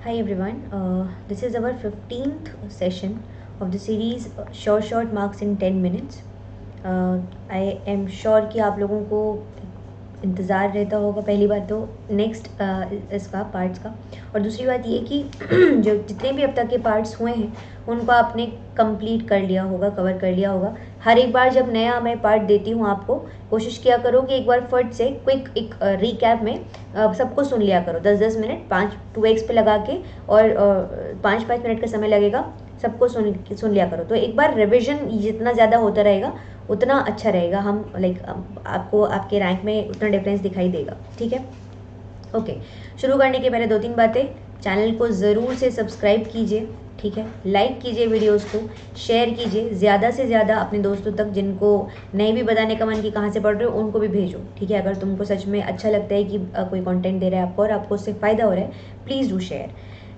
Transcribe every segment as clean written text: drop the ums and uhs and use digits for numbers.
Hi everyone, this is our 15th session of the series Short Marks in 10 minutes. I am sure कि आप लोगों को इंतज़ार रहता होगा पहली बात तो नेक्स्ट इसका पार्ट्स का, और दूसरी बात ये कि जो जितने भी अब तक के पार्ट्स हुए हैं उनको आपने कंप्लीट कर लिया होगा, कवर कर लिया होगा। हर एक बार जब नया मैं पार्ट देती हूँ आपको, कोशिश किया करो कि एक बार फट से क्विक एक रिकैप में सबको सुन लिया करो। 10-10 मिनट 2x पे लगा के, और 5-5 मिनट का समय लगेगा, सबको सुन लिया करो। तो एक बार रिविजन जितना ज़्यादा होता रहेगा उतना अच्छा रहेगा। हम आपको आपके रैंक में उतना डिफरेंस दिखाई देगा। ठीक है, ओके। शुरू करने के पहले 2-3 बातें। चैनल को ज़रूर से सब्सक्राइब कीजिए, ठीक है। लाइक कीजिए, वीडियोस को शेयर कीजिए ज़्यादा से ज़्यादा अपने दोस्तों तक, जिनको नहीं भी बताने का मन कि कहाँ से पढ़ रहे हो उनको भी भेजो, ठीक है। अगर तुमको सच में अच्छा लगता है कि कोई कंटेंट दे रहा है आपको और आपको उससे फ़ायदा हो रहा है, please do share.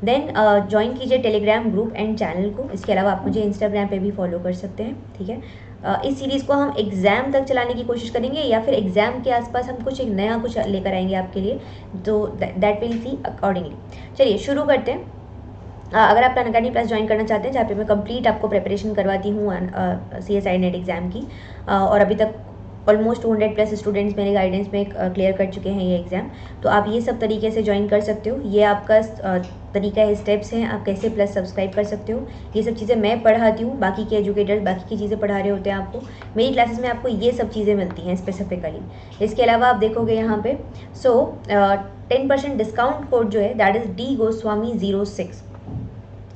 Then join कीजिए टेलीग्राम ग्रुप एंड चैनल को। इसके अलावा आप मुझे इंस्टाग्राम पे भी फॉलो कर सकते हैं, ठीक है। इस सीरीज़ को हम एग्ज़ाम तक चलाने की कोशिश करेंगे, या फिर एग्ज़ाम के आसपास हम कुछ एक नया कुछ लेकर आएंगे आपके लिए, तो दैट विल सी अकॉर्डिंगली। चलिए शुरू करते हैं। अगर आप अनअकैडमी प्लस ज्वाइन करना चाहते हैं, जहाँ पे मैं कंप्लीट आपको प्रिपरेशन करवाती हूँ CSI नेट एग्ज़ाम की, और अभी तक ऑलमोस्ट 200+ स्टूडेंट्स मेरे गाइडेंस में क्लियर कर चुके हैं ये एग्ज़ाम, तो आप ये सब तरीके से ज्वाइन कर सकते हो। ये आपका तरीका है, स्टेप्स हैं, आप कैसे प्लस सब्सक्राइब कर सकते हो। ये सब चीज़ें मैं पढ़ाती हूँ, बाकी के एजुकेटर्स बाकी की चीज़ें पढ़ा रहे होते हैं आपको। मेरी क्लासेस में आपको ये सब चीज़ें मिलती हैं स्पेसिफिकली। इसके अलावा आप देखोगे यहाँ पे 10% डिस्काउंट कोड जो है दैट इज़ DGoswami06,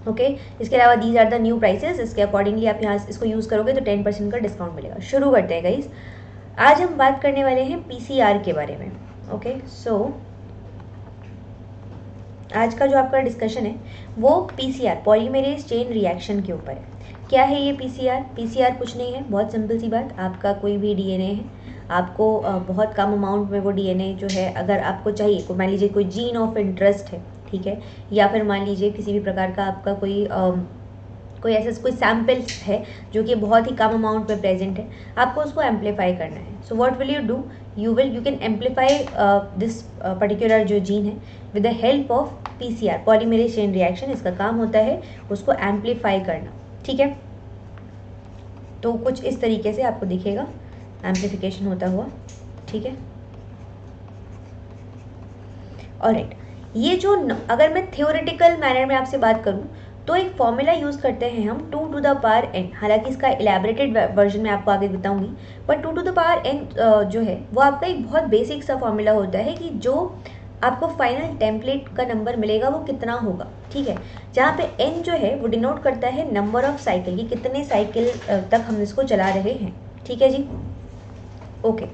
ओके। इसके अलावा these are the new prices, इसके अकॉर्डिंगली आप यहाँ इसको यूज़ करोगे तो 10% का डिस्काउंट मिलेगा। शुरू करते हैं गाइस। आज हम बात करने वाले हैं PCR के बारे में, ओके। आज का जो आपका डिस्कशन है वो PCR पॉलीमेरेज चेन रिएक्शन के ऊपर है। क्या है ये PCR कुछ नहीं है, बहुत सिंपल सी बात। आपका कोई भी DNA है, आपको बहुत कम अमाउंट में वो DNA जो है अगर आपको चाहिए, मान लीजिए कोई जीन ऑफ इंटरेस्ट है, ठीक है, या फिर मान लीजिए किसी भी प्रकार का आपका कोई ऐसा कोई सैम्पल है जो कि बहुत ही कम अमाउंट में प्रेजेंट है, आपको उसको एम्पलीफाई करना है। So what will you do, you can amplify this particular जो जीन है with the help of PCR polymerase chain reaction. इसका काम होता है उसको एम्पलीफाई करना, ठीक है। तो कुछ इस तरीके से आपको दिखेगा एम्पलीफिकेशन होता हुआ, ठीक है। ऑलराइट, ये जो अगर मैं थ्योरेटिकल मैनर में आपसे बात करूं तो एक फॉर्मूला यूज़ करते हैं हम 2 to the power n। हालांकि इसका इलेबरेटेड वर्जन मैं आपको आगे बताऊंगी, पर 2 to the power n जो है वो आपका एक बहुत बेसिक सा फॉर्मूला होता है कि जो आपको फाइनल टेम्पलेट का नंबर मिलेगा वो कितना होगा, ठीक है। जहाँ पे n जो है वो डिनोट करता है नंबर ऑफ साइकिल, कि कितने साइकिल तक हम इसको चला रहे हैं, ठीक है जी, ओके।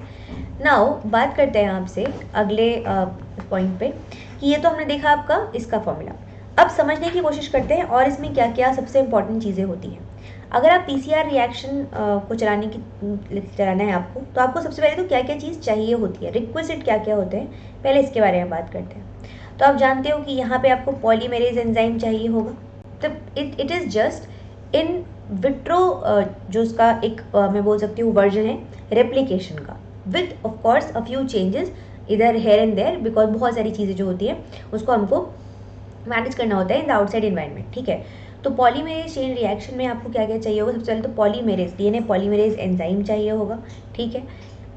नाउ बात करते हैं आपसे अगले पॉइंट पे, कि ये तो हमने देखा आपका इसका फॉर्मूला। अब समझने की कोशिश करते हैं और इसमें क्या क्या सबसे इम्पॉर्टेंट चीज़ें होती हैं। अगर आप PCR रिएक्शन को चलाना है आपको, तो आपको सबसे पहले तो क्या क्या चीज़ चाहिए होती है, रिक्विजिट क्या क्या होते हैं, पहले इसके बारे में बात करते हैं। तो आप जानते हो कि यहाँ पे आपको पॉलीमेरेज एंजाइम चाहिए होगा। तो it is just in vitro जो उसका एक मैं बोल सकती हूँ वर्जन है रेप्लिकेशन का, with of course a few changes इधर हेयर एंड देयर, बिकॉज बहुत सारी चीज़ें जो होती हैं उसको हमको मैनेज करना होता है इन द आउटसाइड इन्वायरमेंट, ठीक है। तो पॉलीमेरेज चेन रिएक्शन में आपको क्या क्या चाहिए होगा, सबसे पहले तो पॉलीमेरेज DNA पॉलीमेरेज एंजाइम चाहिए होगा, ठीक है।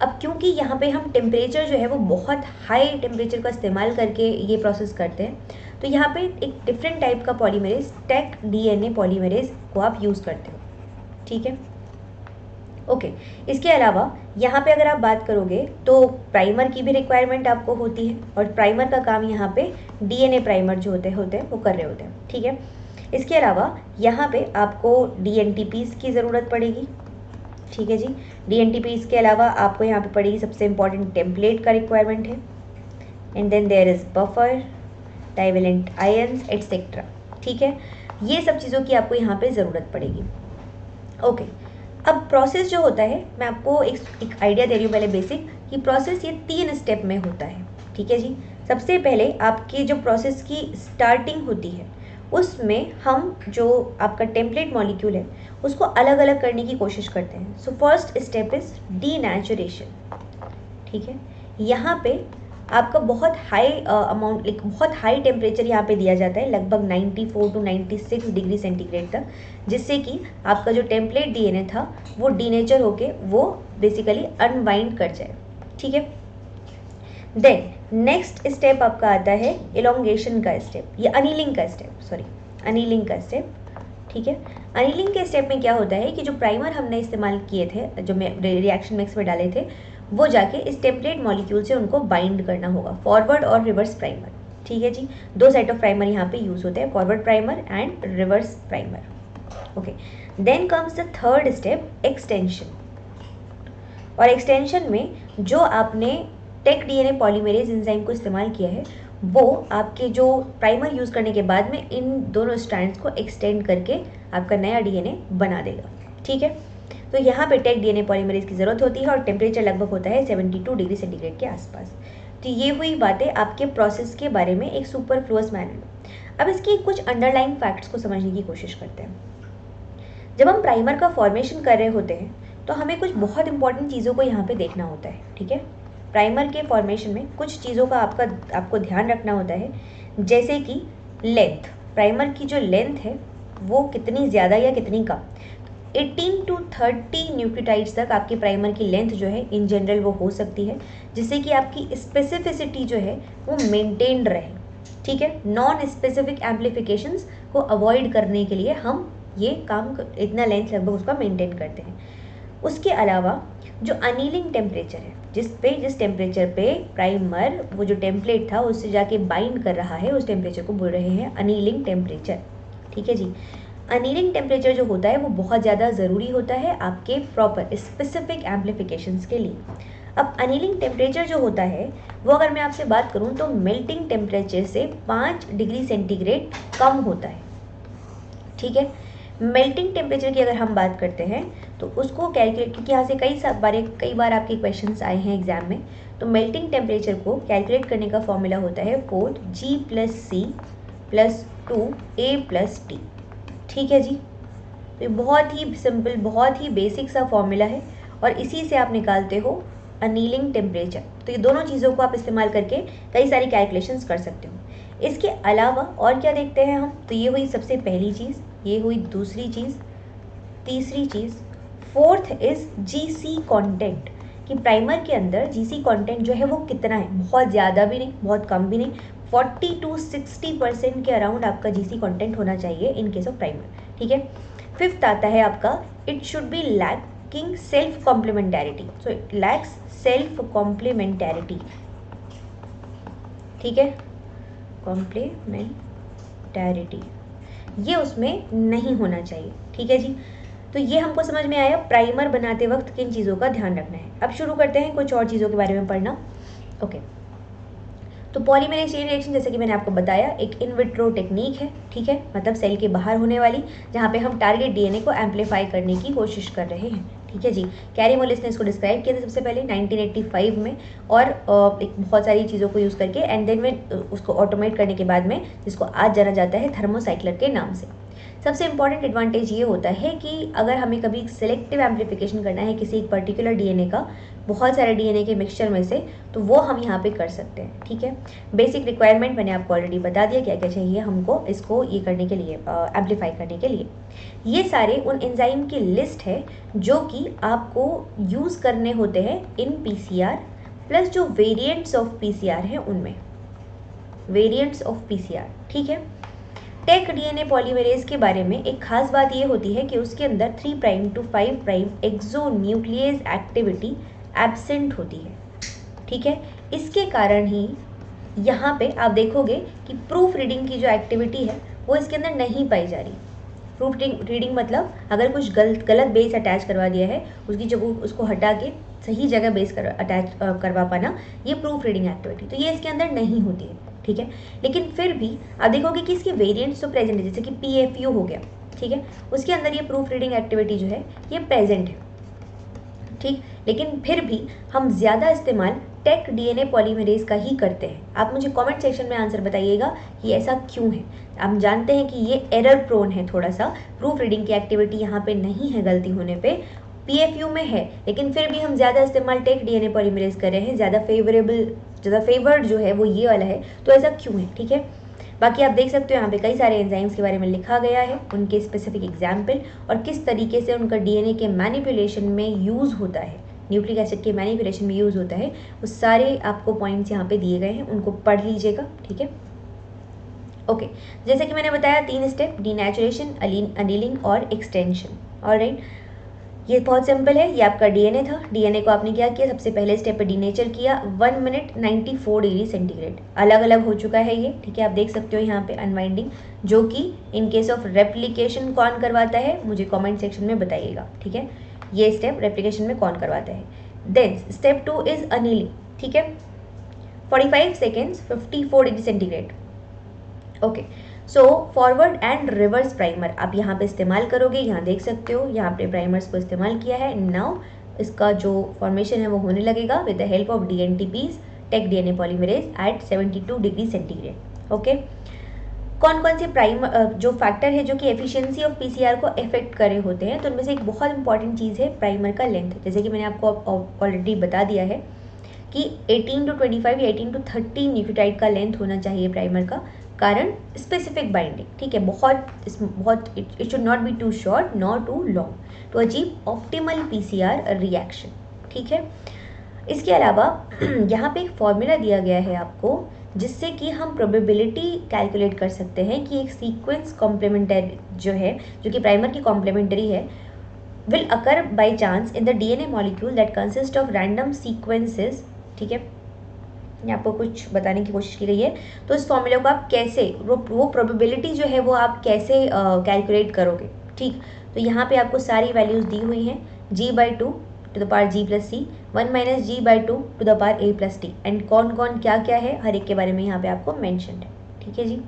अब क्योंकि यहाँ पे हम टेम्परेचर जो है वो बहुत हाई टेम्परेचर का इस्तेमाल करके ये प्रोसेस करते हैं, तो यहाँ पे एक डिफरेंट टाइप का पॉलीमेरेज टेक DNA पॉलीमेरेज को आप यूज़ करते हो, ठीक है, ओके। इसके अलावा यहाँ पे अगर आप बात करोगे तो प्राइमर की भी रिक्वायरमेंट आपको होती है, और प्राइमर का काम यहाँ पे DNA प्राइमर जो होते हैं वो कर रहे होते हैं, ठीक है। इसके अलावा यहाँ पे आपको DNTPs की ज़रूरत पड़ेगी, ठीक है जी। DNTPs के अलावा आपको यहाँ पे पड़ेगी सबसे इम्पॉर्टेंट टेम्पलेट का रिक्वायरमेंट है, and then there is buffer, divalent ions etcetera, ठीक है। ये सब चीज़ों की आपको यहाँ पे ज़रूरत पड़ेगी, ओके। अब प्रोसेस जो होता है, मैं आपको एक आइडिया दे रही हूँ पहले बेसिक, कि प्रोसेस ये 3 स्टेप में होता है, ठीक है जी। सबसे पहले आपकी जो प्रोसेस की स्टार्टिंग होती है उसमें हम जो आपका टेम्पलेट मॉलिक्यूल है उसको अलग अलग करने की कोशिश करते हैं। So first step is denaturation, ठीक है। यहाँ पे आपका बहुत हाई अमाउंट, लाइक बहुत हाई टेम्परेचर यहाँ पे दिया जाता है, लगभग 94 टू 96 डिग्री सेंटीग्रेड तक, जिससे कि आपका जो टेम्पलेट डीएनए था वो डीनेचर होके वो बेसिकली अनवाइंड कर जाए, ठीक है। देन नेक्स्ट स्टेप आपका आता है इलोंगेशन का स्टेप, या अनीलिंग का स्टेप, सॉरी अनीलिंग का स्टेप, ठीक है। अनीलिंग के स्टेप में क्या होता है कि जो प्राइमर हमने इस्तेमाल किए थे, जो रिएक्शन मिक्स में डाले थे, वो जाके इस टेम्पलेट मॉलिक्यूल से उनको बाइंड करना होगा, फॉरवर्ड और रिवर्स प्राइमर, ठीक है जी। दो सेट ऑफ प्राइमर यहाँ पे यूज होते हैं, forward primer and reverse primer, okay. Then comes the third step, extension. और एक्सटेंशन में जो आपने टेक डीएनए पॉलीमरेज एंजाइम को इस्तेमाल किया है, वो आपके जो प्राइमर यूज़ करने के बाद में इन दोनों स्ट्रैंड्स को एक्सटेंड करके आपका नया डीएनए बना देगा, ठीक है। तो यहाँ पे टेक डीएनए पॉलीमरेज की ज़रूरत होती है और टेम्परेचर लगभग होता है 72 डिग्री सेंटीग्रेड के आसपास। तो ये हुई बातें आपके प्रोसेस के बारे में एक सुपरफ्लुअस मैनर में। अब इसकी कुछ अंडरलाइंग फैक्ट्स को समझने की कोशिश करते हैं। जब हम प्राइमर का फॉर्मेशन कर रहे होते हैं तो हमें कुछ बहुत इंपॉर्टेंट चीज़ों को यहाँ पे देखना होता है, ठीक है। प्राइमर के फॉर्मेशन में कुछ चीज़ों का आपको ध्यान रखना होता है, जैसे कि लेंथ, प्राइमर की जो लेंथ है वो कितनी ज़्यादा या कितनी कम। 18 टू 30 न्यूक्लियोटाइड्स तक आपकी प्राइमर की लेंथ जो है इन जनरल वो हो सकती है, जिससे कि आपकी स्पेसिफिसिटी जो है वो मेंटेन्ड रहे, ठीक है। नॉन स्पेसिफिक एम्प्लीफिकेशंस को अवॉइड करने के लिए हम ये काम इतना लेंथ लगभग उसका मेंटेन करते हैं। उसके अलावा जो अनीलिंग टेम्परेचर है, जिस टेम्परेचर पे प्राइमर वो जो टेम्पलेट था उससे जाके बाइंड कर रहा है, उस टेम्परेचर को बोल रहे हैं अनीलिंग टेम्परेचर, ठीक है जी। अनीलिंग टेम्परेचर जो होता है वो बहुत ज़्यादा ज़रूरी होता है आपके प्रॉपर स्पेसिफिक एम्प्लीफिकेशंस के लिए। अब अनीलिंग टेम्परेचर जो होता है वो अगर मैं आपसे बात करूँ तो मेल्टिंग टेम्परेचर से 5 डिग्री सेंटीग्रेड कम होता है, ठीक है। मेल्टिंग टेम्परेचर की अगर हम बात करते हैं तो उसको कैलकुलेट, क्योंकि यहाँ से कई बार आपके क्वेश्चंस आए हैं एग्जाम में, तो मेल्टिंग टेम्परेचर को कैलकुलेट करने का फॉर्मूला होता है 4G + C + 2A + T, ठीक है जी। तो ये बहुत ही सिंपल, बहुत ही बेसिक सा फॉर्मूला है और इसी से आप निकालते हो अनीलिंग टेम्परेचर। तो ये दोनों चीज़ों को आप इस्तेमाल करके कई सारी कैलकुलेशंस कर सकते हो। इसके अलावा और क्या देखते हैं हम, तो ये हुई सबसे पहली चीज़, ये हुई दूसरी चीज़, तीसरी चीज़, फोर्थ इज़ जीसी कंटेंट, कि प्राइमर के अंदर जीसी कंटेंट जो है वो कितना है, बहुत ज़्यादा भी नहीं बहुत कम भी नहीं, 40 टू 60% के अराउंड आपका जीसी कंटेंट होना चाहिए इन केस ऑफ प्राइमर, ठीक है। फिफ्थ आता है आपका it should be lacking self complementarity, so it lacks self complementarity, ठीक है, कॉम्प्लीमेंटैरिटी ये उसमें नहीं होना चाहिए, ठीक है जी। तो ये हमको समझ में आया प्राइमर बनाते वक्त किन चीज़ों का ध्यान रखना है। अब शुरू करते हैं कुछ और चीज़ों के बारे में पढ़ना, ओके। तो पॉलीमरेज चेन रिएक्शन जैसे कि मैंने आपको बताया एक इन विट्रो टेक्निक है, ठीक है, मतलब सेल के बाहर होने वाली, जहाँ पे हम टारगेट डीएनए को एम्पलीफाई करने की कोशिश कर रहे हैं, ठीक है जी। कैरी मोलिस ने इसको डिस्क्राइब किया था सबसे पहले 1985 में, और एक बहुत सारी चीज़ों को यूज़ करके, एंड देन में उसको ऑटोमेट करने के बाद में, जिसको आज जाना जाता है थर्मोसाइक्लर के नाम से। सबसे इंपॉर्टेंट एडवांटेज ये होता है कि अगर हमें कभी सिलेक्टिव एम्प्लीफिकेशन करना है किसी एक पर्टिकुलर डीएनए का, बहुत सारे डीएनए के मिक्सचर में से, तो वो हम यहाँ पे कर सकते हैं, ठीक है। बेसिक रिक्वायरमेंट मैंने आपको ऑलरेडी बता दिया क्या क्या चाहिए हमको इसको ये करने के लिए, एम्पलीफाई करने के लिए। ये सारे उन एंजाइम की लिस्ट है जो कि आपको यूज़ करने होते हैं इन पीसीआर, प्लस जो वेरिएंट्स ऑफ पीसीआर हैं उनमें, वेरिएंट्स ऑफ पीसीआर, ठीक है। टेक डीएनए पॉलीमरेज के बारे में एक खास बात ये होती है कि उसके अंदर 3 prime to 5 prime exonuclease activity absent होती है, ठीक है। इसके कारण ही यहाँ पे आप देखोगे कि प्रूफ रीडिंग की जो एक्टिविटी है वो इसके अंदर नहीं पाई जा रही। प्रूफ रीडिंग मतलब अगर कुछ गलत बेस अटैच करवा दिया है, उसकी जगह उसको हटा के सही जगह बेस अटैच करवा पाना, ये प्रूफ रीडिंग एक्टिविटी, तो ये इसके अंदर नहीं होती है, ठीक है। लेकिन फिर भी आप देखोगे कि इसके वेरिएंट्स तो प्रेजेंट है, जैसे कि PFU हो गया, ठीक है, उसके अंदर ये प्रूफ रीडिंग एक्टिविटी जो है ये प्रेजेंट है, ठीक। लेकिन फिर भी हम ज़्यादा इस्तेमाल टेक डीएनए पॉलीमरेज का ही करते हैं। आप मुझे कमेंट सेक्शन में आंसर बताइएगा कि ऐसा क्यों है। हम जानते हैं कि ये एरर प्रोन है थोड़ा सा, प्रूफ रीडिंग की एक्टिविटी यहाँ पे नहीं है गलती होने पे, PFU में है, लेकिन फिर भी हम ज़्यादा इस्तेमाल टेक डीएनए पॉलीमरेज कर रहे हैं, ज़्यादा फेवरेबल ज़्यादा फेवर्ड जो है वो ये वाला है, तो ऐसा क्यों है, ठीक है। बाकी आप देख सकते हो यहाँ पे कई सारे एंजाइम्स के बारे में लिखा गया है, उनके स्पेसिफिक एग्जाम्पल और किस तरीके से उनका डीएनए के मैनिपुलेशन में यूज़ होता है, न्यूक्लिक एसिड के मैनिपुलेशन में यूज़ होता है, वो सारे आपको पॉइंट्स यहाँ पे दिए गए हैं, उनको पढ़ लीजिएगा, ठीक है। ओके, जैसे कि मैंने बताया 3 स्टेप, डीनेचुरेशन, अनीलिंग और एक्सटेंशन। ऑलराइट, ये बहुत सिंपल है, ये आपका डीएनए था, डीएनए को आपने क्या किया, सबसे पहले स्टेप पे डीनेचर किया, 1 मिनट 94 डिग्री सेंटीग्रेड, अलग अलग हो चुका है ये, ठीक है। आप देख सकते हो यहाँ पे अनवाइंडिंग, जो कि इन केस ऑफ रेप्लिकेशन कौन करवाता है मुझे कमेंट सेक्शन में बताइएगा, ठीक है। ये स्टेप रेप्लिकेशन में कौन करवाता है। देन स्टेप 2 इज अनीलिंग, ठीक है, 45 seconds 54 degree centigrade. Okay, so forward and reverse primer आप यहाँ पे इस्तेमाल करोगे, यहाँ देख सकते हो यहाँ पे प्राइमर्स को इस्तेमाल किया है। नाउ इसका जो फॉर्मेशन है वो होने लगेगा with the help of DNTPs, Taq DNA polymerase at 72 degree centigrade. Okay, कौन कौन से प्राइमर जो फैक्टर है जो कि एफिशिएंसी ऑफ पीसीआर को इफेक्ट करे होते हैं, तो उनमें से एक बहुत इंपॉर्टेंट चीज़ है प्राइमर का लेंथ। जैसे कि मैंने आपको ऑलरेडी बता दिया है कि 18 to 25 या 18 to 30 न्यूक्लियोटाइड का लेंथ होना चाहिए प्राइमर का, कारण स्पेसिफिक बाइंडिंग, ठीक है, बहुत it should not be too short not too long to achieve optimal PCR reaction, ठीक है। इसके अलावा यहाँ पे एक फॉर्मूला दिया गया है आपको, जिससे कि हम प्रोबेबिलिटी कैलकुलेट कर सकते हैं कि एक सीक्वेंस कॉम्प्लीमेंटरी जो है, जो कि प्राइमर की कॉम्प्लीमेंटरी है, will occur by chance in the DNA molecule that consist of random sequences, ठीक है। यहाँ आपको कुछ बताने की कोशिश की गई है, तो इस फॉर्मूला को आप कैसे वो प्रोबेबिलिटी जो है वो आप कैसे कैलकुलेट करोगे, ठीक। तो यहाँ पे आपको सारी वैल्यूज़ दी हुई हैं, g/2 to the power g+c, 1 - g/2 to the power a+t, and कौन कौन क्या क्या है हर एक के बारे में यहाँ पे आपको मैंशन है, ठीक है जी।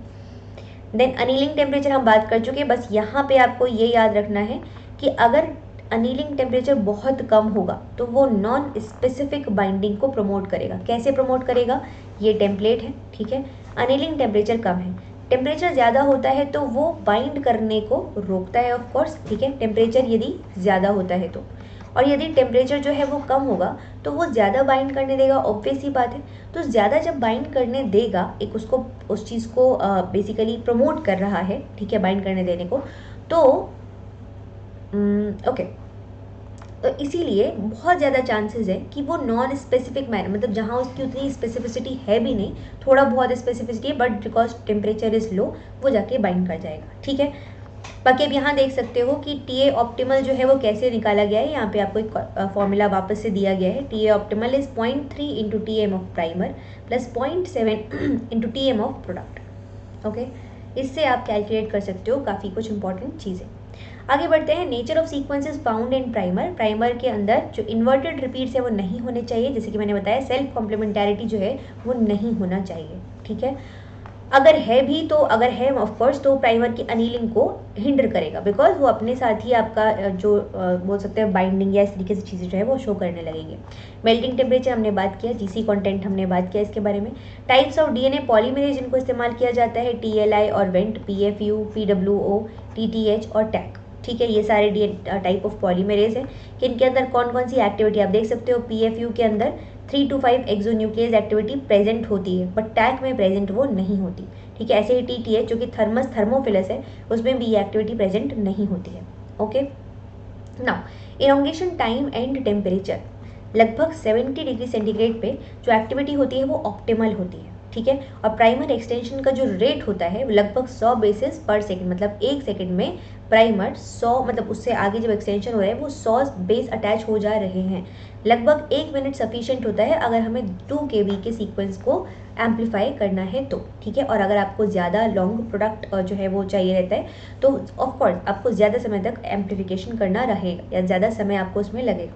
देन अनीलिंग टेम्परेचर हम बात कर चुके हैं, बस यहाँ पे आपको ये याद रखना है कि अगर अनीलिंग टेम्परेचर बहुत कम होगा तो वो नॉन स्पेसिफिक बाइंडिंग को प्रमोट करेगा। कैसे प्रमोट करेगा, ये टेम्पलेट है, ठीक है। अनीलिंग टेम्परेचर कम है, टेम्परेचर ज़्यादा होता है तो वो बाइंड करने को रोकता है ऑफ कोर्स, ठीक है, टेम्परेचर यदि ज़्यादा होता है तो, और यदि टेम्परेचर जो है वो कम होगा तो वो ज़्यादा बाइंड करने देगा, ऑब्वियस ही बात है। तो ज़्यादा जब बाइंड करने देगा, एक उसको उस चीज़ को बेसिकली प्रमोट कर रहा है, ठीक है, बाइंड करने देने को, तो ओके, तो इसीलिए बहुत ज़्यादा चांसेस है कि वो नॉन स्पेसिफिक मैनर, मतलब जहाँ उसकी उतनी स्पेसिफिसिटी है भी नहीं, थोड़ा बहुत स्पेसिफिसिटी है, but because temperature is low वो जाके बाइंड कर जाएगा, ठीक है। बाकी अब यहाँ देख सकते हो कि TA ऑप्टिमल जो है वो कैसे निकाला गया है, यहाँ पे आपको एक फॉर्मूला वापस से दिया गया है। TA optimal is 0.3 into TM of primer plus 0.7 into TM of product. Okay, इससे आप कैलकुलेट कर सकते हो काफ़ी कुछ इंपॉर्टेंट चीज़ें। आगे बढ़ते हैं, nature of sequences found in primer. Primer के अंदर जो इन्वर्टेड रिपीट्स है वो नहीं होने चाहिए, जैसे कि मैंने बताया सेल्फ कॉम्प्लीमेंटैरिटी जो है वो नहीं होना चाहिए, ठीक है। अगर है भी तो, अगर है ऑफ कोर्स, तो प्राइमर की अनीलिंग को हिंडर करेगा, बिकॉज वो अपने साथ ही आपका जो बोल सकते हैं बाइंडिंग या इस तरीके से चीज़ें जो है वो शो करने लगेंगे। मेल्टिंग टेम्परेचर हमने बात किया, GC कंटेंट हमने बात किया इसके बारे में। टाइप्स ऑफ DNA पॉलीमरेज जिनको इस्तेमाल किया जाता है, TLI और वेंट, PFU, PWO, TTH और टैक, ठीक है। ये सारे टाइप ऑफ पॉलीमरेज हैं कि इनके अंदर कौन कौन सी एक्टिविटी आप देख सकते हो। PFU के अंदर 3 to 5 एक्सोन्यूक्लियस एक्टिविटी प्रेजेंट होती है, बट टैक में प्रेजेंट वो नहीं होती, ठीक है। ऐसे ही TTH जो कि थर्मोफिलस है, उसमें भी ये एक्टिविटी प्रेजेंट नहीं होती है। Okay, now elongation time and temperature, लगभग 70 डिग्री सेंटीग्रेड पे जो एक्टिविटी होती है वो ऑप्टिमल होती है, ठीक है। और प्राइमर एक्सटेंशन का जो रेट होता है वो लगभग 100 बेसिस पर सेकंड, मतलब 1 सेकंड में प्राइमर 100, मतलब उससे आगे जब एक्सटेंशन हो रहा है वो 100 बेस अटैच हो जा रहे हैं। लगभग 1 मिनट सफिशिएंट होता है अगर हमें 2 KB के सीक्वेंस को एम्पलीफाई करना है तो, ठीक है। और अगर आपको ज़्यादा लॉन्ग प्रोडक्ट जो है वो चाहिए रहता है तो ऑफकोर्स आपको ज़्यादा समय तक एम्पलीफिकेशन करना रहेगा या ज़्यादा समय आपको उसमें लगेगा,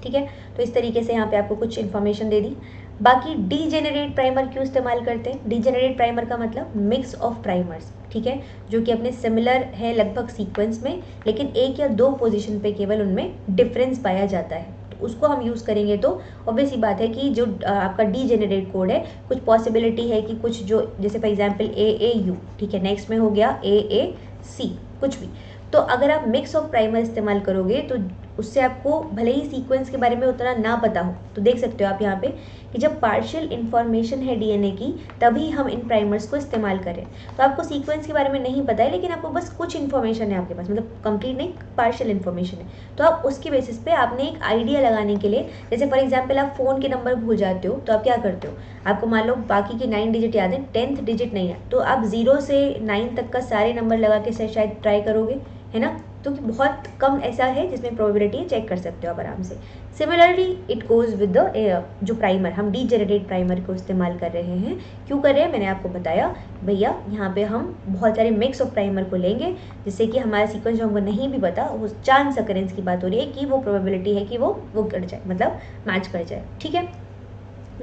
ठीक है। तो इस तरीके से यहाँ पे आपको कुछ इन्फॉर्मेशन दे दी। बाकी डीजेनरेट प्राइमर क्यों इस्तेमाल करते हैं, डीजेनरेट प्राइमर का मतलब मिक्स ऑफ प्राइमर्स, ठीक है, जो कि अपने सिमिलर है लगभग सीक्वेंस में, लेकिन 1 या 2 पोजीशन पे केवल उनमें डिफरेंस पाया जाता है, तो उसको हम यूज़ करेंगे। तो ऑब्वियस ही बात है कि जो आपका डीजेनरेट कोड है, कुछ पॉसिबिलिटी है कि कुछ जो, जैसे फॉर एग्जाम्पल AAU, ठीक है, नेक्स्ट में हो गया AAC, कुछ भी। तो अगर आप मिक्स ऑफ प्राइमर इस्तेमाल करोगे तो उससे आपको भले ही सीक्वेंस के बारे में उतना ना पता हो, तो देख सकते हो आप यहाँ पे कि जब पार्शियल इन्फॉर्मेशन है डीएनए की तभी हम इन प्राइमर्स को इस्तेमाल करें। तो आपको सीक्वेंस के बारे में नहीं पता है, लेकिन आपको बस कुछ इन्फॉर्मेशन है आपके पास, मतलब कंप्लीट नहीं, पार्शियल इन्फॉर्मेशन है, तो आप उसकी बेसिस पे आपने एक आइडिया लगाने के लिए, जैसे फॉर एग्जाम्पल आप फ़ोन के नंबर भूल जाते हो तो आप क्या करते हो, आपको मान लो बाकी के 9 डिजिट याद है, 10th डिजिट नहीं है, तो आप 0 से 9 तक का सारे नंबर लगा के शायद ट्राई करोगे, है ना। तो बहुत कम ऐसा है जिसमें प्रोबेबिलिटी चेक कर सकते हो आप आराम से। Similarly it goes with the जो प्राइमर, हम डीजेनरेट प्राइमर को इस्तेमाल कर रहे हैं, क्यों कर रहे हैं मैंने आपको बताया भैया। यहाँ पे हम बहुत सारे मिक्स ऑफ प्राइमर को लेंगे जिससे कि हमारा सीक्वेंस जो हमको नहीं भी पता, वो चांस अकरेंस की बात हो रही है कि वो प्रोबेबिलिटी है कि वो कर जाए, मतलब मैच कर जाए, ठीक है।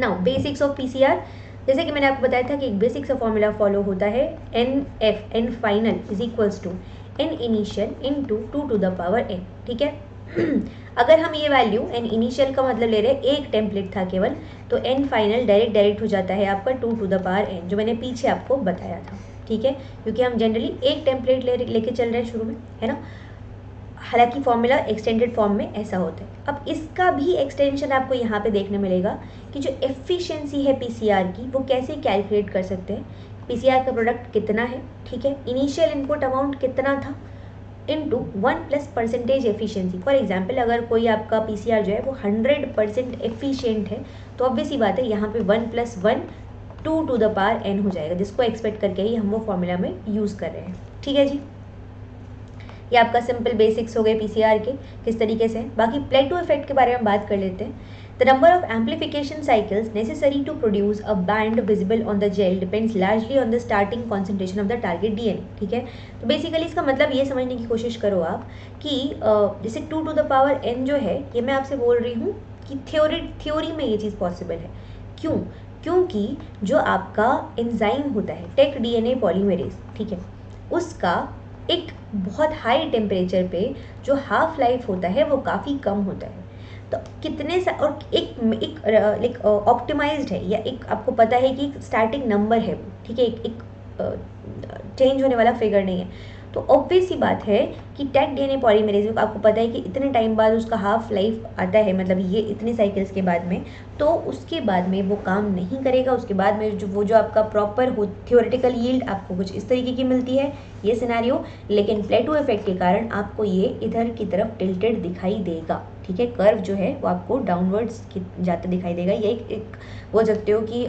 नाउ बेसिक्स ऑफ पीसीआर, जैसे कि मैंने आपको बताया था कि एक बेसिक सा फॉर्मूला फॉलो होता है, n final is equals to n initial into 2 to the power n, ठीक है। अगर हम ये वैल्यू एन इनिशियल का मतलब ले रहे हैं, एक टेम्पलेट था केवल, तो एन फाइनल डायरेक्ट हो जाता है आपका 2 to the power n, जो मैंने पीछे आपको बताया था, ठीक है, क्योंकि हम जनरली एक टेम्पलेट लेके चल रहे हैं शुरू में, है ना। हालांकि फॉर्मूला एक्सटेंडेड फॉर्म में ऐसा होता है। अब इसका भी एक्सटेंशन आपको यहाँ पे देखने मिलेगा कि जो एफिशिएंसी है पीसीआर की, वो कैसे कैलकुलेट कर सकते हैं। पीसीआर का प्रोडक्ट कितना है, ठीक है, इनिशियल इनपुट अमाउंट कितना था, into 1 + percentage efficiency. For example अगर कोई आपका पीसीआर जो है वो 100% एफिशिएंट है, तो ऑब्वियस सी बात है यहाँ पे 1 + 1 2 to the power n हो जाएगा, जिसको एक्सपेक्ट करके ही हम वो फॉर्मूला में यूज़ कर रहे हैं, ठीक है जी। ये आपका सिंपल बेसिक्स हो गए पीसीआर के किस तरीके से। बाकी प्लेटो इफेक्ट के बारे में बात कर लेते हैं। The number of amplification cycles necessary to produce a band visible on the gel depends largely on the starting concentration of the target DNA, ठीक है। तो बेसिकली इसका मतलब ये समझने की कोशिश करो आप कि जैसे 2 to the power n जो है, ये मैं आपसे बोल रही हूँ कि थ्योरी में ये चीज़ पॉसिबल है। क्यों? क्योंकि जो आपका एंजाइम होता है टेक डीएनए पॉलीमरेज, ठीक है, उसका एक बहुत हाई टेम्परेचर पे जो हाफ लाइफ होता है वो काफ़ी कम होता है। तो कितने सा और एक ऑप्टिमाइज्ड है, या एक आपको पता है कि स्टार्टिंग नंबर है वो, ठीक है, एक चेंज होने वाला फिगर नहीं है। तो ऑब्वियस सी बात है कि टैग डीएनए पॉलीमरेज में आपको पता है कि इतने टाइम बाद उसका हाफ लाइफ आता है, मतलब ये इतने साइकिल्स के बाद में, तो उसके बाद में वो काम नहीं करेगा। उसके बाद में जो आपका प्रॉपर हो थियोरेटिकल यील्ड आपको कुछ इस तरीके की मिलती है, ये सिनेरियो। लेकिन प्लेटो इफेक्ट के कारण आपको ये इधर की तरफ टिल्टेड दिखाई देगा, ठीक है, कर्व जो है वो आपको डाउनवर्ड्स जाते दिखाई देगा। ये एक बोल सकते हो कि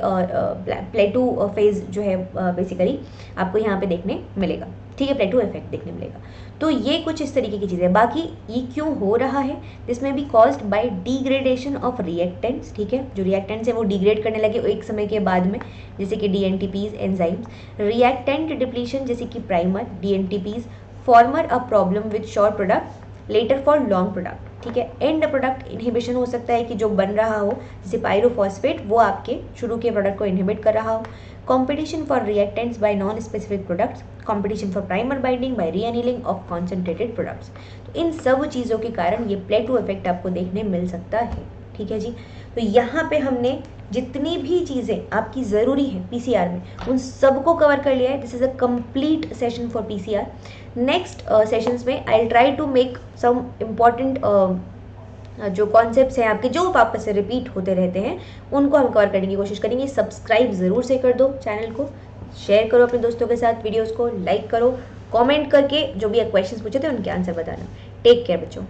प्लेटो फेज जो है बेसिकली आपको यहाँ पे देखने मिलेगा, ठीक है, प्लेटो इफेक्ट देखने मिलेगा। तो ये कुछ इस तरीके की चीज़ें। बाकी ये क्यों हो रहा है, इसमें भी caused by degradation of reactants, ठीक है, जो रिएक्टेंट्स है वो डिग्रेड करने लगे एक समय के बाद में, जैसे कि डीएनटीपीज एंजाइम्स, रिएक्टेंट डिप्लीशन जैसे कि primer dNTPs former a problem with short product later for long product, ठीक है। एंड प्रोडक्ट इनहिबिशन हो सकता है कि जो बन रहा हो जैसे पायरोफॉस्फेट वो आपके शुरू के प्रोडक्ट को इनहिबिट कर रहा हो। Competition for reactants by non specific products, competition for primer binding by reannealing of concentrated products. तो इन सब चीज़ों के कारण ये प्लेटो इफेक्ट आपको देखने मिल सकता है, ठीक है जी। तो यहाँ पे हमने जितनी भी चीज़ें आपकी ज़रूरी हैं पीसीआर में उन सबको कवर कर लिया है। This is a complete session for PCR. Next sessions में I will try to make some important जो कॉन्सेप्ट्स हैं आपके, जो वापस से रिपीट होते रहते हैं, उनको हम कवर करने की कोशिश करेंगे। सब्सक्राइब ज़रूर से कर दो चैनल को, शेयर करो अपने दोस्तों के साथ, वीडियोज़ को लाइक करो, कॉमेंट करके जो भी क्वेश्चंस पूछे थे उनके आंसर बताना। टेक केयर बच्चों।